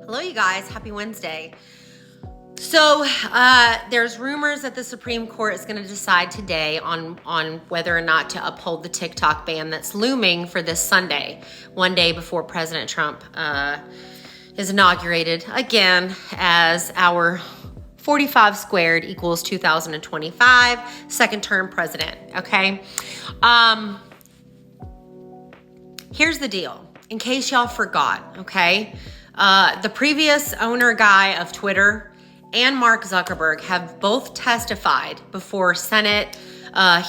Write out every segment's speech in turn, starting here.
Hello, you guys. Happy Wednesday. So there's rumors that the Supreme Court is going to decide today on whether or not to uphold the TikTok ban that's looming for this Sunday, one day before President Trump is inaugurated again as our 45 squared equals 2025 second term president. Okay. Here's the deal, in case y'all forgot. Okay. The previous owner guy of Twitter and Mark Zuckerberg have both testified before Senate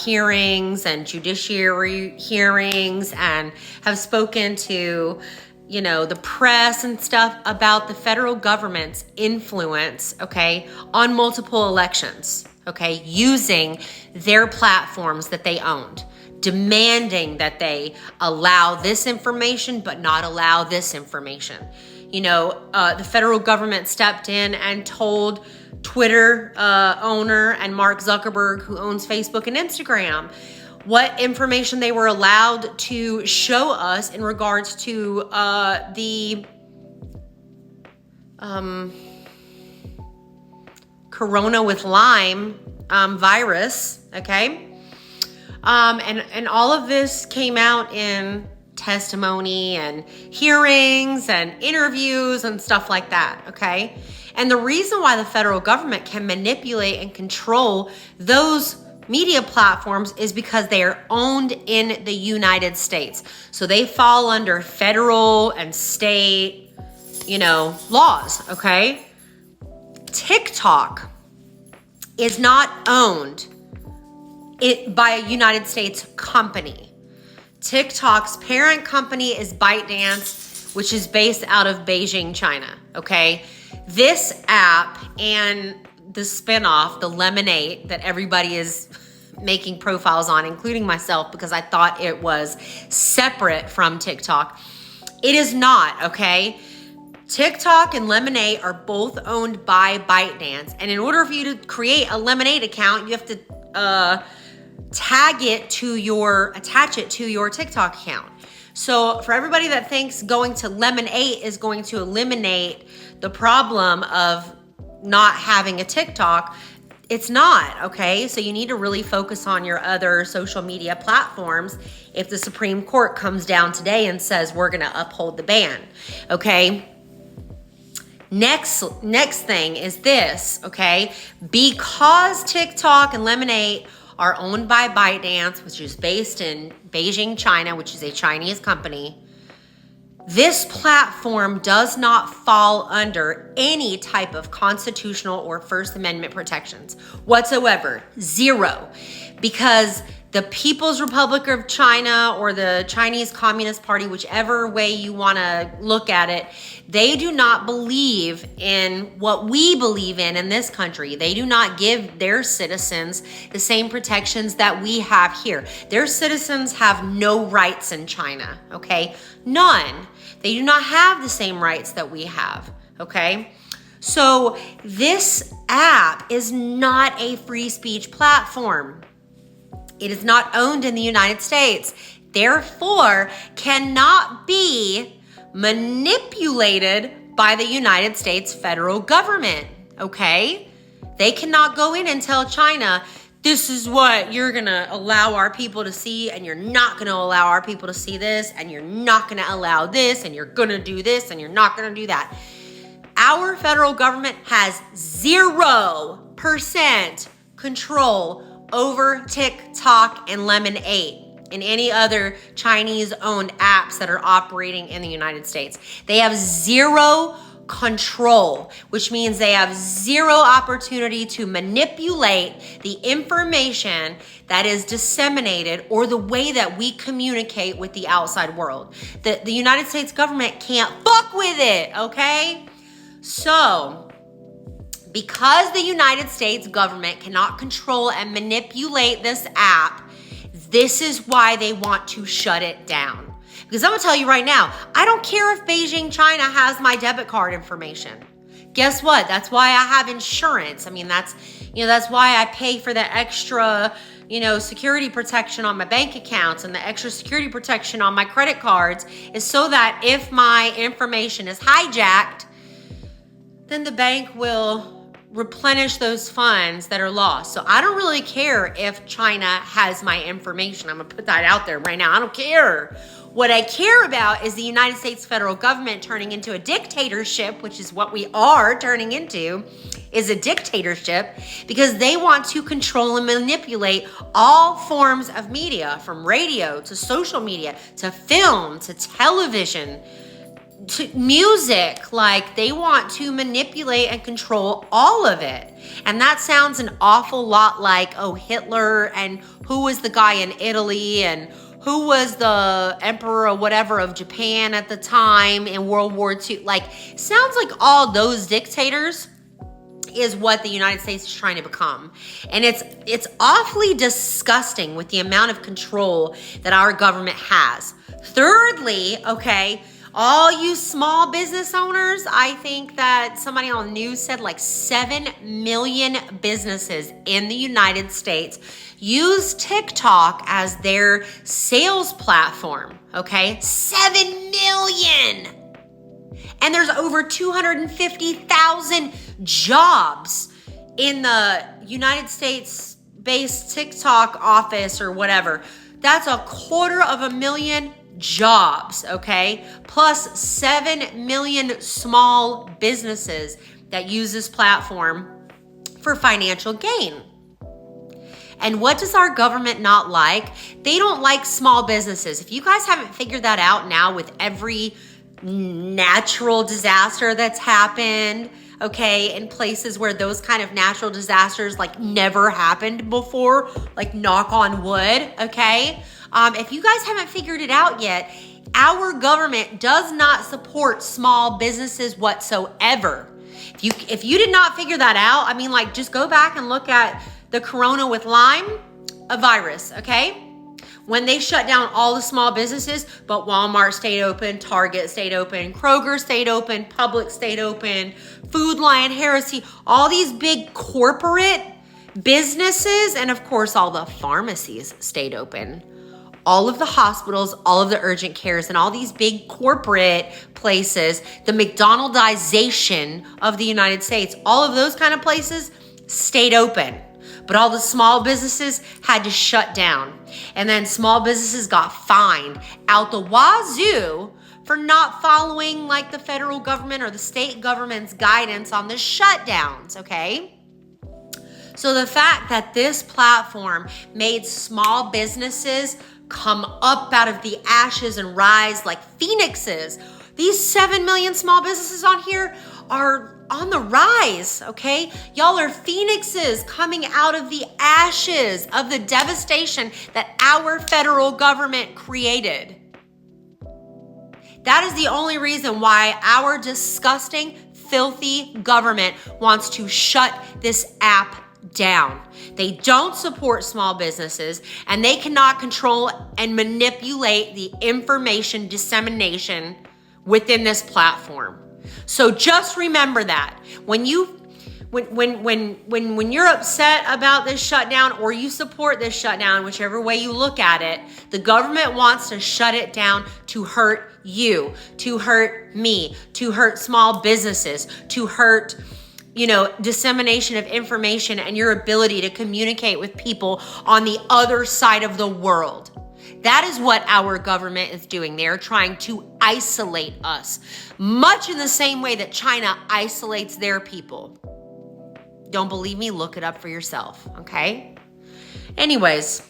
hearings and judiciary hearings, and have spoken to, the press and stuff about the federal government's influence, okay, on multiple elections, okay, using their platforms that they owned, demanding that they allow this information but not allow this information. The federal government stepped in and told Twitter owner and Mark Zuckerberg, who owns Facebook and Instagram, what information they were allowed to show us in regards to the Corona with Lyme virus, okay? And all of this came out in testimony and hearings and interviews and stuff like that, okay? And the reason why the federal government can manipulate and control those media platforms is because they are owned in the United States. So they fall under federal and state, laws, okay? TikTok is not owned by a United States company. TikTok's parent company is ByteDance, which is based out of Beijing, China, okay? This app and the spinoff, the Lemonade, that everybody is making profiles on, including myself, because I thought it was separate from TikTok. It is not, okay? TikTok and Lemonade are both owned by ByteDance, and in order for you to create a Lemonade account, you have to attach it to your TikTok account. So for everybody that thinks going to Lemon8 is going to eliminate the problem of not having a TikTok, it's not, okay? So you need to really focus on your other social media platforms if the Supreme Court comes down today and says we're gonna uphold the ban, okay? Next thing is this, okay? Because TikTok and Lemonade are owned by ByteDance, which is based in Beijing, China, which is a Chinese company, this platform does not fall under any type of constitutional or First Amendment protections whatsoever. Zero. Because the People's Republic of China or the Chinese Communist Party, whichever way you want to look at it, they do not believe in what we believe in this country. They do not give their citizens the same protections that we have here. Their citizens have no rights in China, okay? None. They do not have the same rights that we have, okay? So this app is not a free speech platform. It is not owned in the United States, therefore cannot be manipulated by the United States federal government, okay? They cannot go in and tell China, this is what you're gonna allow our people to see, and you're not gonna allow our people to see this, and you're not gonna allow this, and you're gonna do this, and you're not gonna do that. Our federal government has 0% control over TikTok and Lemonade and any other Chinese-owned apps that are operating in the United States. They have zero control, which means they have zero opportunity to manipulate the information that is disseminated or the way that we communicate with the outside world. The United States government can't fuck with it, okay? So, because the United States government cannot control and manipulate this app, this is why they want to shut it down. Because I'm gonna tell you right now, I don't care if Beijing, China has my debit card information. Guess what? That's why I have insurance. I mean, that's why I pay for the extra, security protection on my bank accounts and the extra security protection on my credit cards, is so that if my information is hijacked, then the bank will replenish those funds that are lost. So I don't really care if China has my information. I'm gonna put that out there right now. I don't care. What I care about is the United States federal government turning into a dictatorship, which is what we are turning into, is a dictatorship, because they want to control and manipulate all forms of media, from radio to social media to film to television to music. Like, they want to manipulate and control all of it. And that sounds an awful lot like, oh, Hitler, and who was the guy in Italy, and who was the emperor or whatever of Japan at the time in World War II. Like, sounds like all those dictators is what the United States is trying to become. And it's awfully disgusting with the amount of control that our government has. Thirdly, okay, all you small business owners, I think that somebody on the news said like 7 million businesses in the United States use TikTok as their sales platform, okay? 7 million! And there's over 250,000 jobs in the United States-based TikTok office or whatever. That's 250,000 jobs, okay? Plus 7 million small businesses that use this platform for financial gain. And what does our government not like? They don't like small businesses. If you guys haven't figured that out now with every natural disaster that's happened, okay, in places where those kind of natural disasters like never happened before, like knock on wood, okay? If you guys haven't figured it out yet, our government does not support small businesses whatsoever. If you did not figure that out, I mean, like, just go back and look at the Corona with Lyme, a virus, okay? When they shut down all the small businesses, but Walmart stayed open, Target stayed open, Kroger stayed open, Publix stayed open, Food Lion, Harris, all these big corporate businesses, and of course all the pharmacies stayed open. All of the hospitals, all of the urgent cares, and all these big corporate places, the McDonaldization of the United States, all of those kind of places stayed open. But all the small businesses had to shut down. And then small businesses got fined out the wazoo for not following like the federal government or the state government's guidance on the shutdowns, okay? So the fact that this platform made small businesses come up out of the ashes and rise like phoenixes, these 7 million small businesses on here are on the rise, okay? Y'all are phoenixes coming out of the ashes of the devastation that our federal government created. That is the only reason why our disgusting, filthy government wants to shut this app down. They don't support small businesses, and they cannot control and manipulate the information dissemination within this platform. So just remember that when you're upset about this shutdown, or you support this shutdown, whichever way you look at it, the government wants to shut it down to hurt you, to hurt me, to hurt small businesses, to hurt, dissemination of information and your ability to communicate with people on the other side of the world. That is what our government is doing. They're trying to isolate us, much in the same way that China isolates their people. Don't believe me? Look it up for yourself, okay? Anyways,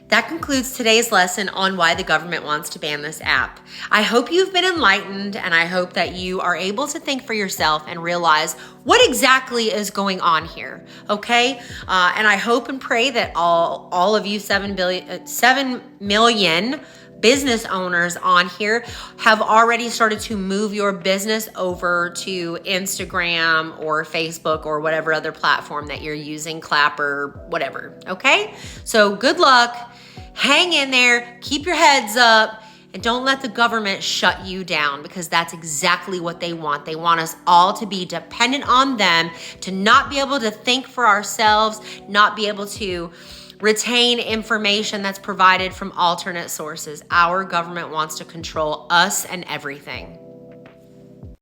that concludes today's lesson on why the government wants to ban this app. I hope you've been enlightened, and I hope that you are able to think for yourself and realize what exactly is going on here, okay? And I hope and pray that all of you 7 million business owners on here have already started to move your business over to Instagram or Facebook or whatever other platform that you're using, Clapper, whatever, okay? So good luck, hang in there, keep your heads up, and don't let the government shut you down, because that's exactly what they want. They want us all to be dependent on them, to not be able to think for ourselves, not be able to retain information that's provided from alternate sources. Our government wants to control us and everything.